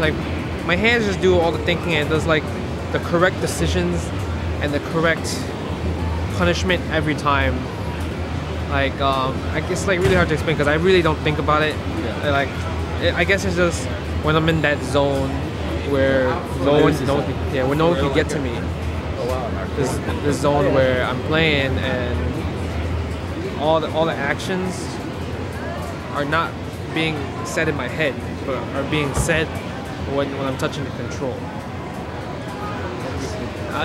like my hands just do all the thinking and does like the correct decisions and the correct punishment every time. Like I guess like really hard to explain because I really don't think about it. Yeah. Like I guess it's just when I'm in that zone where no one can get to me. This zone where I'm playing and all the actions are not being said in my head, but are being said when I'm touching the control.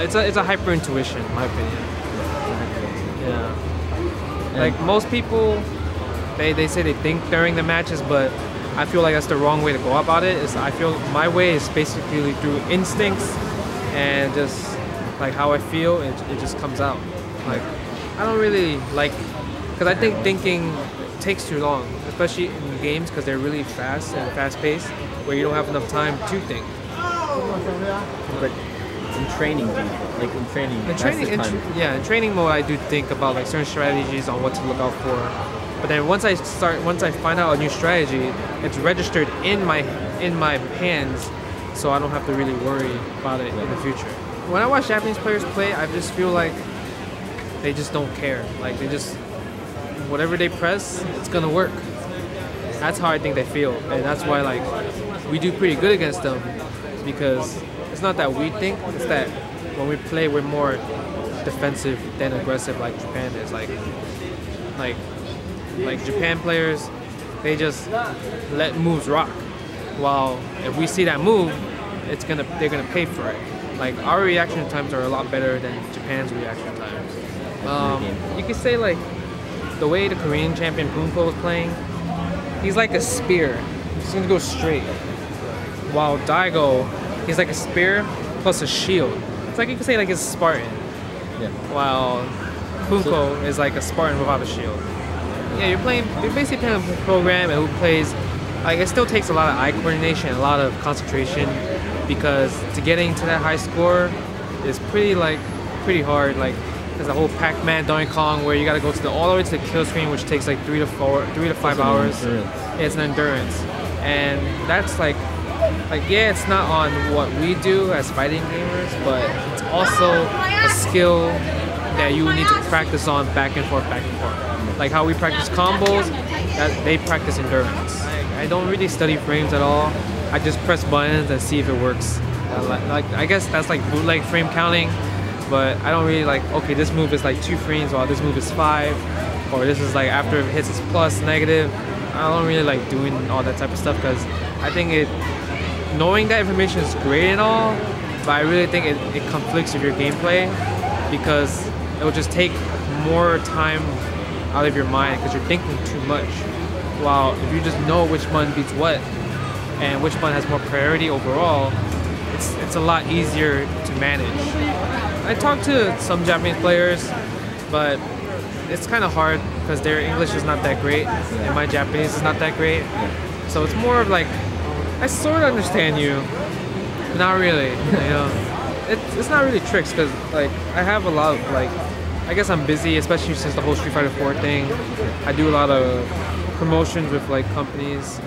It's a hyper intuition, in my opinion. Yeah. Like most people, they say they think during the matches, but I feel like that's the wrong way to go about it. I feel my way is basically through instincts and just like how I feel. It just comes out. Like I don't really like, because I think thinking takes too long, especially in games because they're really fast and fast-paced, where you don't have enough time to think. But in training, in training mode, I do think about like certain strategies on what to look out for. But then once I find out a new strategy, it's registered in my hands, so I don't have to really worry about it in the future. When I watch Japanese players play, I just feel like they just don't care. Like they just, whatever they press, it's gonna work. That's how I think they feel, and that's why like we do pretty good against them, because it's not that we think, it's that when we play we're more defensive than aggressive like Japan is. Like Japan players, they just let moves rock, while if we see that move, they're gonna pay for it. Like our reaction times are a lot better than Japan's reaction times. You could say like the way the Korean champion Poongko was playing, he's like a spear. He's gonna go straight. While Daigo, he's like a spear plus a shield. It's like you could say like it's Spartan. Yeah. While Poongko is like a Spartan without a shield. Yeah, you're basically playing a program who plays, like it still takes a lot of eye coordination, a lot of concentration, because to getting to that high score is pretty hard. Like there's a whole Pac-Man Donkey Kong where you gotta go all the way to the kill screen, which takes like 3 to 5 hours. It's an endurance, and that's like yeah, it's not on what we do as fighting gamers, but it's also a skill that you need to practice on back and forth. Like how we practice combos, that they practice endurance. I don't really study frames at all. I just press buttons and see if it works. Like I guess that's like bootleg frame counting, but I don't really like, okay, this move is like 2 frames while this move is 5, or this is like after it hits it's plus, negative. I don't really like doing all that type of stuff, because I think knowing that information is great and all, but I really think it conflicts with your gameplay, because it will just take more time out of your mind because you're thinking too much. While if you just know which button beats what and which button has more priority overall, it's a lot easier to manage. I talked to some Japanese players, but it's kind of hard because their English is not that great and my Japanese is not that great. So it's more of like, I sort of understand you, but not really. You know, it's not really tricks, because like I have a lot of like, I guess I'm busy, especially since the whole Street Fighter 4 thing. I do a lot of promotions with like companies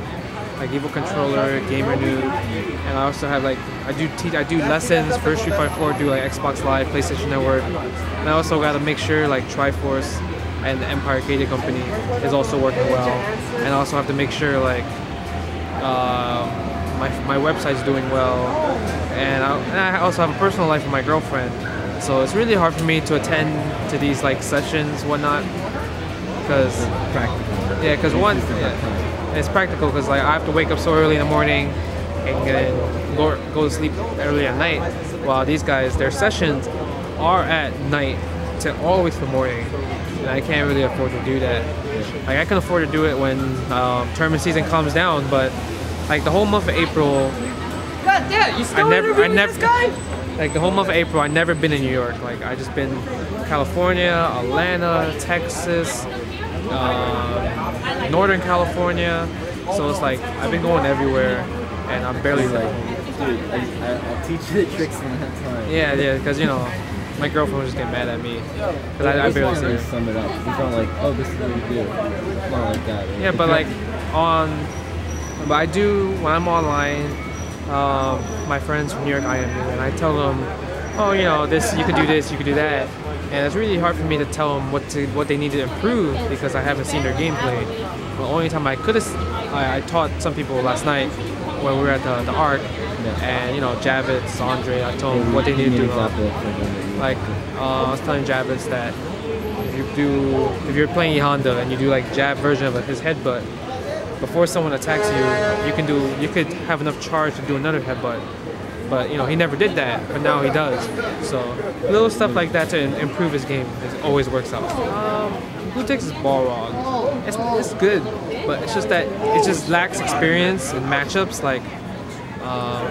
like Evil Controller, Gamer Noob, and I also have like I do lessons for Street Fighter 4, do like Xbox Live, PlayStation Network, and I also got to make sure like Triforce and the Empire Arcade Company is also working well, and I also have to make sure like my website's doing well, and I also have a personal life with my girlfriend, so it's really hard for me to attend to these like sessions, whatnot, because it's practical, because like I have to wake up so early in the morning and then go to sleep early at night, while these guys, their sessions are at night to all the way to the morning, and I can't really afford to do that. Like I can afford to do it when tournament season calms down, but like the whole month of April, God damn, you still interviewing this guy? Like the whole month of April, I've never been in New York. Like I just been California, Atlanta, Texas, Northern California. So it's like I've been going everywhere, and I'm barely like, dude, I'll teach you the tricks in that time. Yeah, my girlfriend was just getting mad at me because I barely see her. Sum it up. It's not like, oh, this is what you do. It's not like that. Yeah, but like but I do, when I'm online, my friends from New York IMU, and I tell them, oh, you know, this, you could do this, you could do that. And it's really hard for me to tell them what they need to improve because I haven't seen their gameplay. The only time I could have, I taught some people last night when we were at the Arc, and you know, Javits, Andre, I told them what they need to do. Like, I was telling Javits that if you're playing Honda and you do like jab version of his headbutt, before someone attacks you, you could have enough charge to do another headbutt. But you know, he never did that, but now he does. So little stuff like that to improve his game always works out. Gooteck's Balrog. It's good, but it's just that it just lacks experience in matchups. Like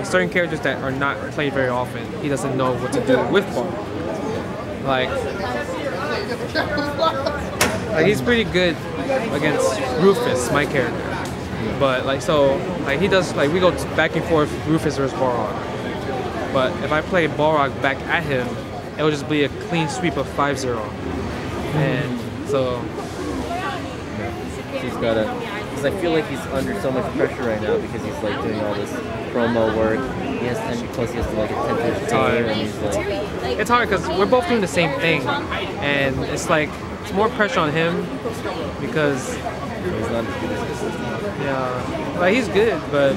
certain characters that are not played very often, he doesn't know what to do with Balrog. Like he's pretty good against Rufus, my character. But like he does, like we go back and forth Rufus versus Balrog. But if I play Balrog back at him, it'll just be a clean sweep of 5-0. And so he's gotta, because I feel like he's under so much pressure right now because he's like doing all this promo work. He has to, plus he has to like attend to his team, and he's like, it's hard because we're both doing the same thing, and it's like it's more pressure on him because he's not as good as this. yeah, like he's good, but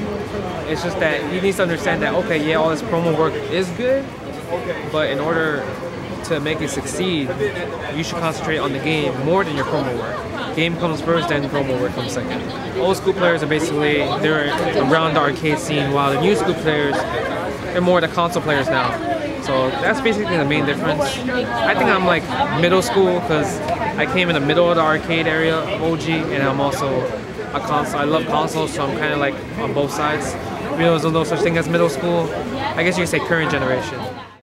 it's just that he needs to understand that okay, yeah, all this promo work is good, but in order to make it succeed, you should concentrate on the game more than your promo work. Game comes first, then promo work comes second. Old school players are basically, they're around the arcade scene, while the new school players, they're more the console players now. So that's basically the main difference. I think I'm like middle school because I came in the middle of the arcade area of OG, and I'm also a console. I love consoles, so I'm kind of like on both sides. Even though there's no such thing as middle school, I guess you could say current generation.